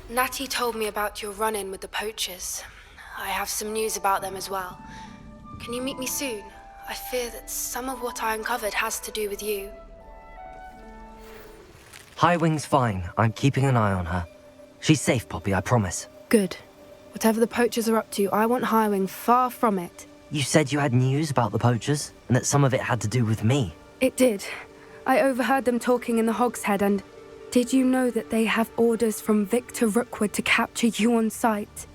Natty told me about your run-in with the poachers. I have some news about them as well. Can you meet me soon? I fear that some of what I uncovered has to do with you. Highwing's fine. I'm keeping an eye on her. She's safe, Poppy, I promise. Good. Whatever the poachers are up to, I want Highwing far from it. You said you had news about the poachers, and that some of it had to do with me. It did. I overheard them talking in the Hogshead, and did you know that they have orders from Victor Rookwood to capture you on sight?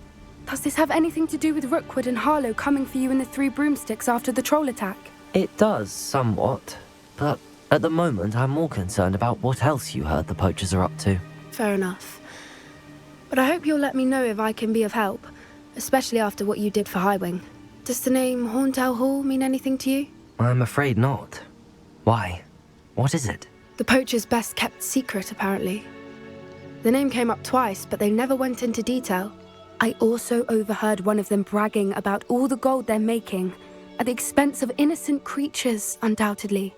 Does this have anything to do with Rookwood and Harlow coming for you in the Three Broomsticks after the troll attack? It does, somewhat. But at the moment, I'm more concerned about what else you heard the poachers are up to. Fair enough. But I hope you'll let me know if I can be of help, especially after what you did for Highwing. Does the name Horntail Hall mean anything to you? I'm afraid not. Why? What is it? The poachers' best-kept secret, apparently. The name came up twice, but they never went into detail. I also overheard one of them bragging about all the gold they're making, at the expense of innocent creatures, undoubtedly.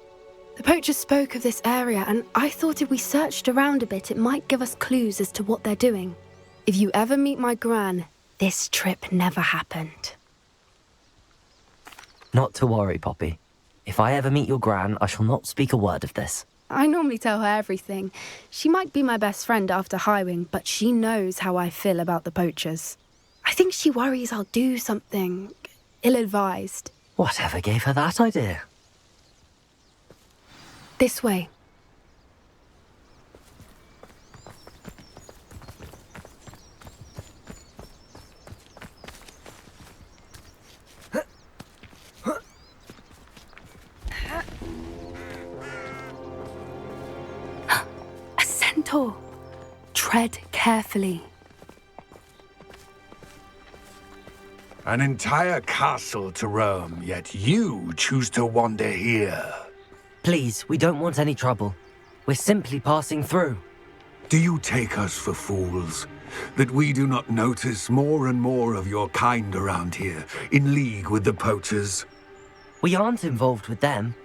The poachers spoke of this area, and I thought if we searched around a bit, it might give us clues as to what they're doing. If you ever meet my Gran, this trip never happened. Not to worry, Poppy. If I ever meet your Gran, I shall not speak a word of this. I normally tell her everything. She might be my best friend after Highwing, but she knows how I feel about the poachers. I think she worries I'll do something ill-advised. Whatever gave her that idea? This way. A centaur. Tread carefully. An entire castle to roam, yet you choose to wander here. Please, we don't want any trouble. We're simply passing through. Do you take us for fools? That we do not notice more and more of your kind around here, in league with the poachers? We aren't involved with them.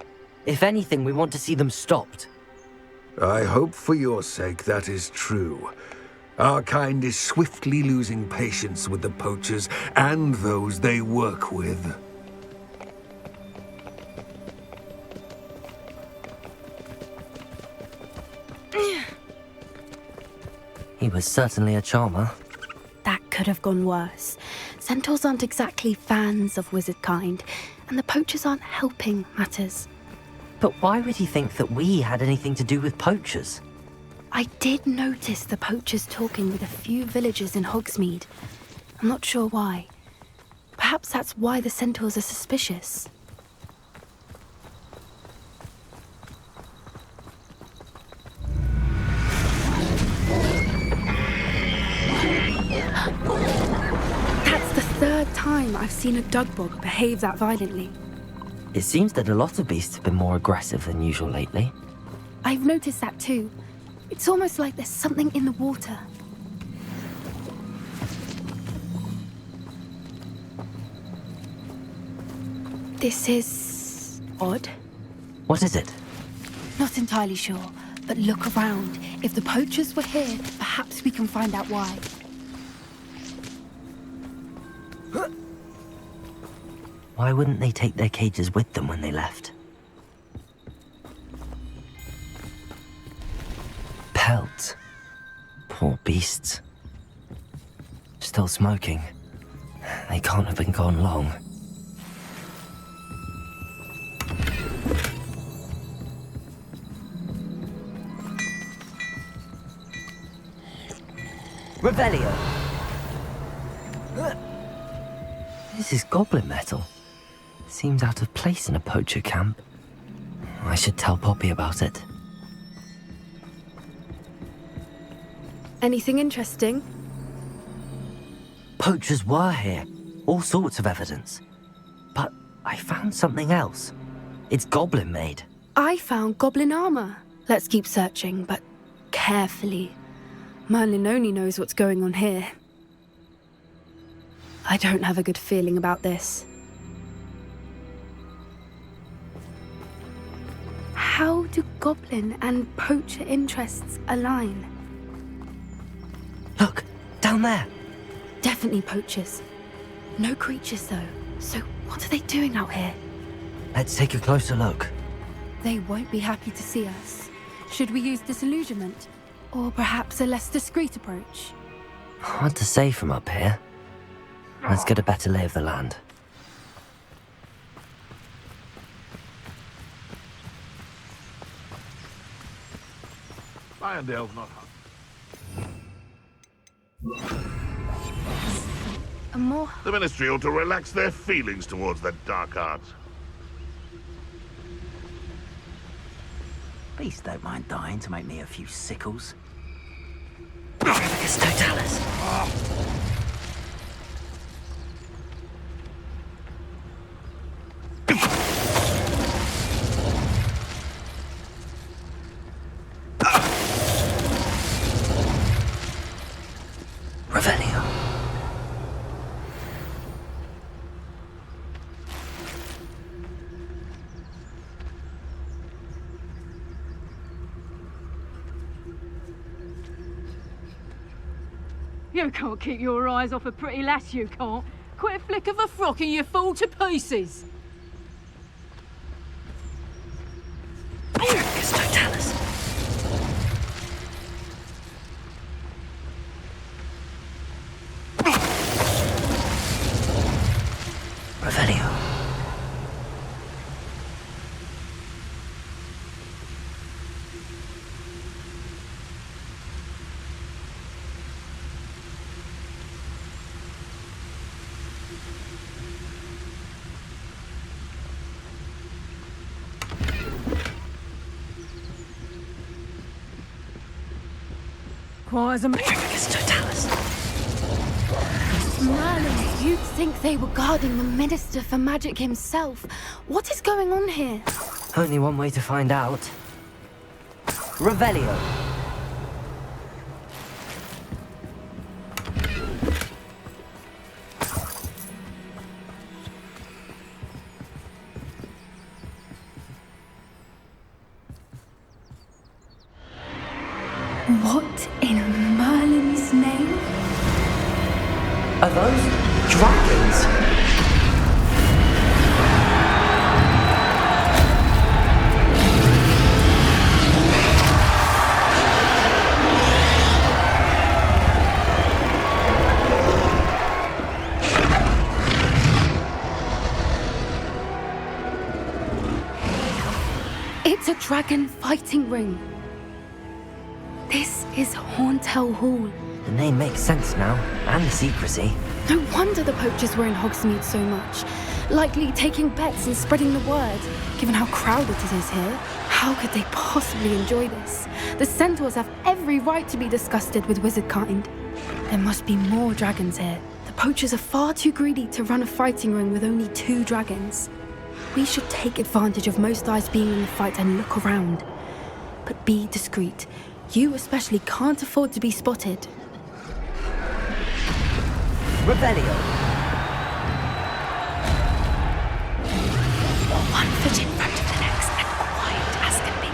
If anything, we want to see them stopped. I hope for your sake that is true. Our kind is swiftly losing patience with the poachers and those they work with. He was certainly a charmer. That could have gone worse. Centaurs aren't exactly fans of wizard kind, and the poachers aren't helping matters. But why would he think that we had anything to do with poachers? I did notice the poachers talking with a few villagers in Hogsmeade. I'm not sure why. Perhaps that's why the centaurs are suspicious. That's the third time I've seen a dugbog behave that violently. It seems that a lot of beasts have been more aggressive than usual lately. I've noticed that too. It's almost like there's something in the water. This is odd. What is it? Not entirely sure, but look around. If the poachers were here, perhaps we can find out why. Why wouldn't they take their cages with them when they left? Pelts. Poor beasts. Still smoking. They can't have been gone long. Revelio! This is goblin metal. Seems out of place in a poacher camp. I should tell Poppy about it. Anything interesting? Poachers were here. All sorts of evidence. But I found something else. It's goblin made. I found goblin armor. Let's keep searching, but carefully. Merlin only knows what's going on here. I don't have a good feeling about this. How do goblin and poacher interests align? Look, down there? Definitely poachers. No creatures, though. So what are they doing out here? Let's take a closer look. They won't be happy to see us. Should we use disillusionment? Or perhaps a less discreet approach? Hard to say from up here. Let's get a better lay of the land. Irondale's not hot. A more... The Ministry ought to relax their feelings towards the dark arts. Please don't mind dying to make me a few sickles. It's Totalis. Revelio. You can't keep your eyes off a pretty lass, you can't. Quit a flick of a frock and you fall to pieces. It's Totalis. Revelio. Quiet as a It's Totalis. Merlin, you'd think they were guarding the Minister for Magic himself. What is going on here? Only one way to find out. Revelio. What in Merlin's name? Are those dragons? It's a dragon fighting ring. This is Hauntel Hall. The name makes sense now, and the secrecy. No wonder the poachers were in Hogsmeade so much. Likely taking bets and spreading the word. Given how crowded it is here, how could they possibly enjoy this? The centaurs have every right to be disgusted with wizard kind. There must be more dragons here. The poachers are far too greedy to run a fighting ring with only 2 dragons. We should take advantage of most eyes being in the fight and look around. But be discreet. You especially can't afford to be spotted. Revelio. One foot in front of the next and quiet as can be. I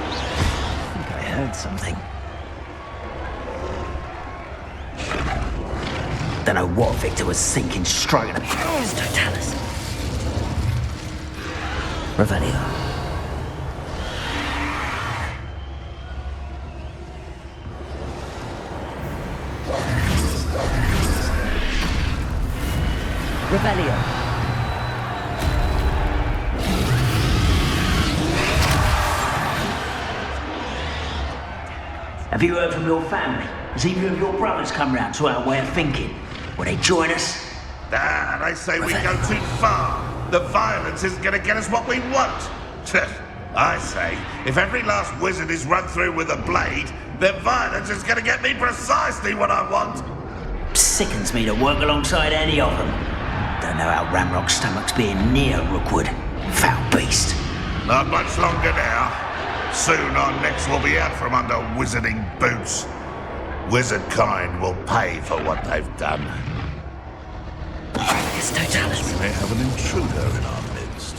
think I heard something. Don't know what Victor was thinking, striking a... It's Totalis. Revelio. Revelio. Have you heard from your family? Has either of your brothers come round to our way of thinking? Will they join us? Ah, they say we go too far. The violence isn't going to get us what we want. I say, if every last wizard is run through with a blade, then violence is going to get me precisely what I want. Sickens me to work alongside any of them. Don't know how Ramrock's stomach's being near Rookwood. Foul beast. Not much longer now. Soon our necks will be out from under wizarding boots. Wizard kind will pay for what they've done. It's Totalis. We may have an intruder in our midst.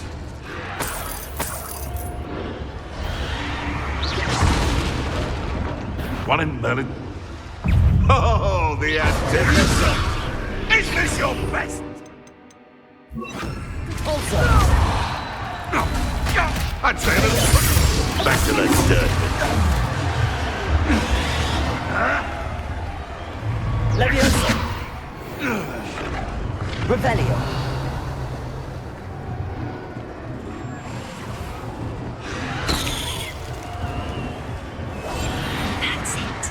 One in Merlin. Oh, call the antithesis. Is this your best? I'd say a little... Back to the dirt. Leviosa! Revelio! That's it.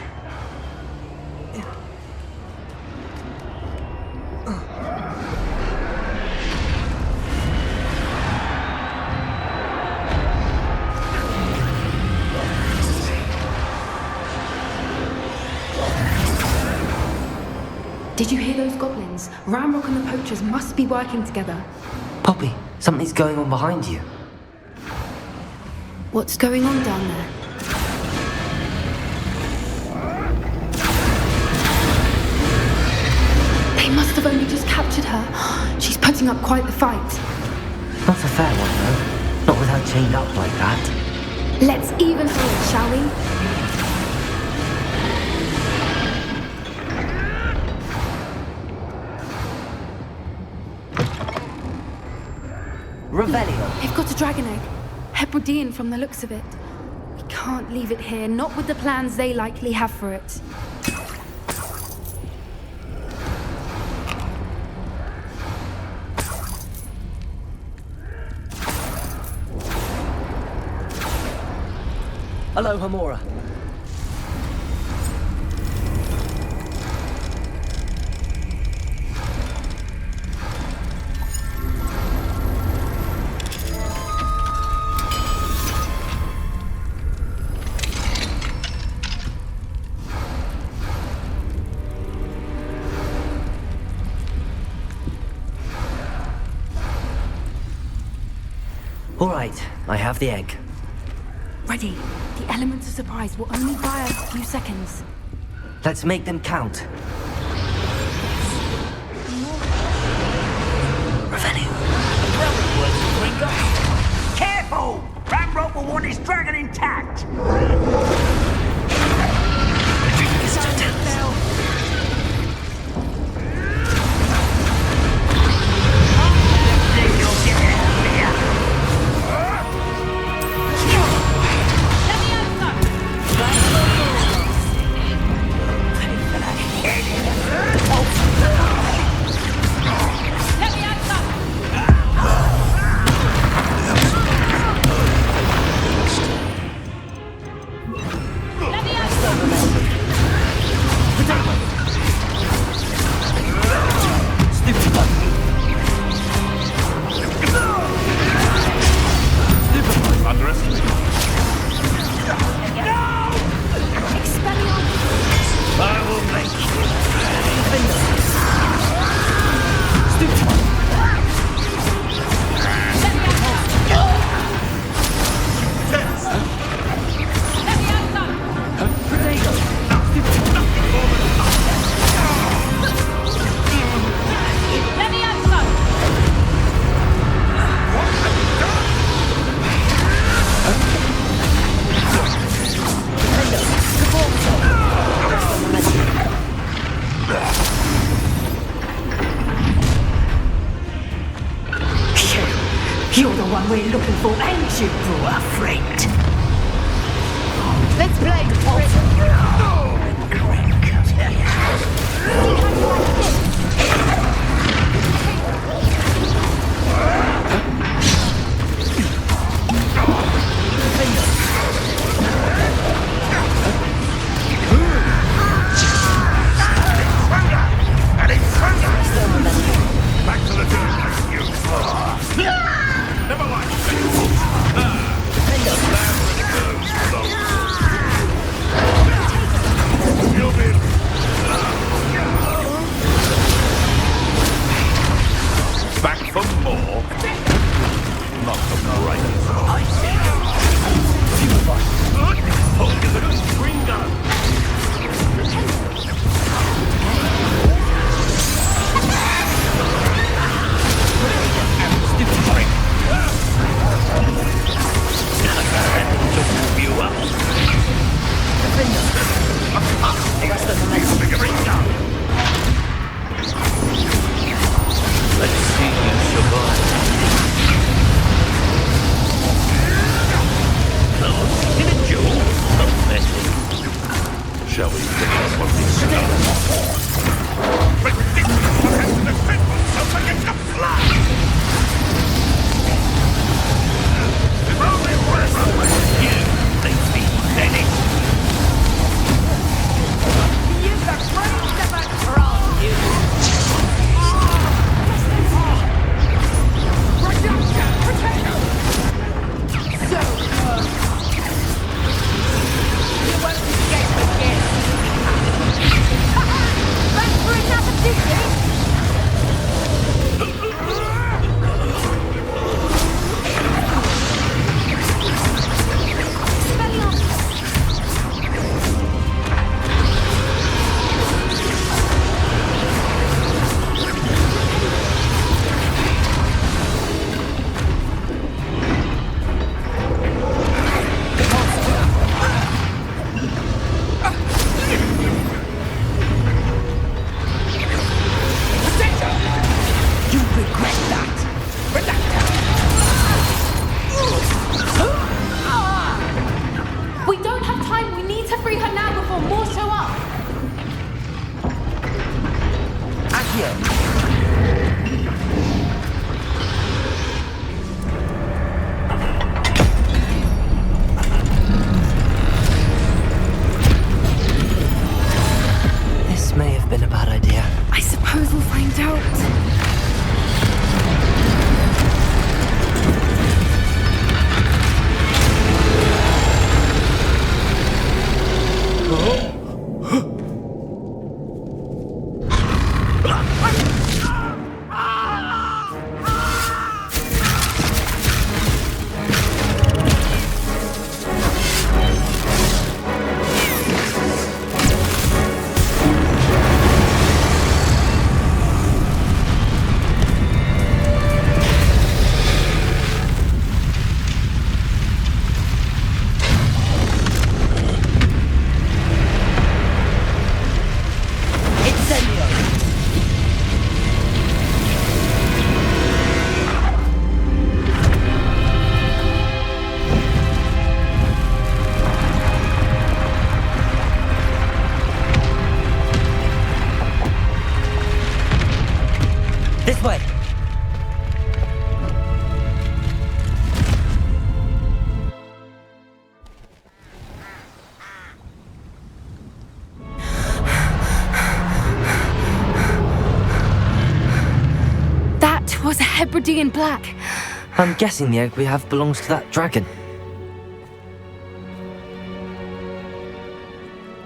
Did you hear those goblins? Ramrock and the poachers must be working together. Poppy, something's going on behind you. What's going on down there? They must have only just captured her. She's putting up quite the fight. Not a fair one, though. Not with her chained up like that. Let's even her it, shall we? Revelio! They've got a dragon egg. Hebridean from the looks of it. We can't leave it here, not with the plans they likely have for it. Hello, Hamora. All right, I have the egg. Ready. The elements of surprise will only buy us a few seconds. Let's make them count. Revelio. Careful! Ramrock will want his dragon intact! You're the one we're looking for, ain't you, poor friend? Let's play the Back to the dirt, you. Never mind. That's where it goes. We don't have time. We need to free her now before more show up. This may have been a bad idea. I suppose we'll find out. This way! That was a Hebridean black. I'm guessing the egg we have belongs to that dragon.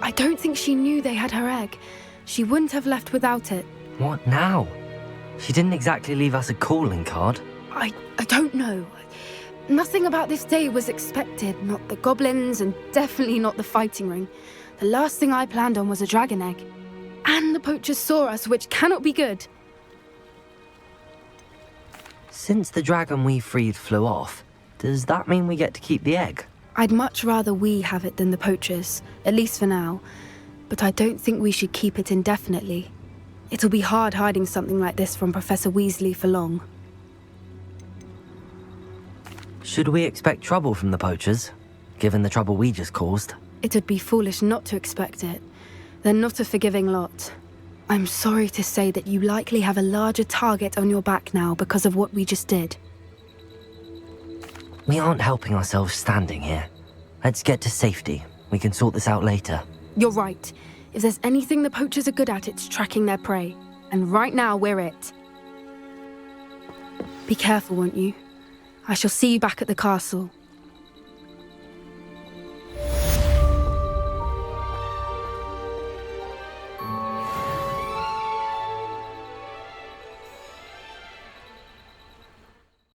I don't think she knew they had her egg. She wouldn't have left without it. What now? She didn't exactly leave us a calling card. I don't know. Nothing about this day was expected. Not the goblins, and definitely not the fighting ring. The last thing I planned on was a dragon egg. And the poachers saw us, which cannot be good. Since the dragon we freed flew off, does that mean we get to keep the egg? I'd much rather we have it than the poachers, at least for now. But I don't think we should keep it indefinitely. It'll be hard hiding something like this from Professor Weasley for long. Should we expect trouble from the poachers, given the trouble we just caused? It'd be foolish not to expect it. They're not a forgiving lot. I'm sorry to say that you likely have a larger target on your back now because of what we just did. We aren't helping ourselves standing here. Let's get to safety. We can sort this out later. You're right. If there's anything the poachers are good at, it's tracking their prey. And right now, we're it. Be careful, won't you? I shall see you back at the castle.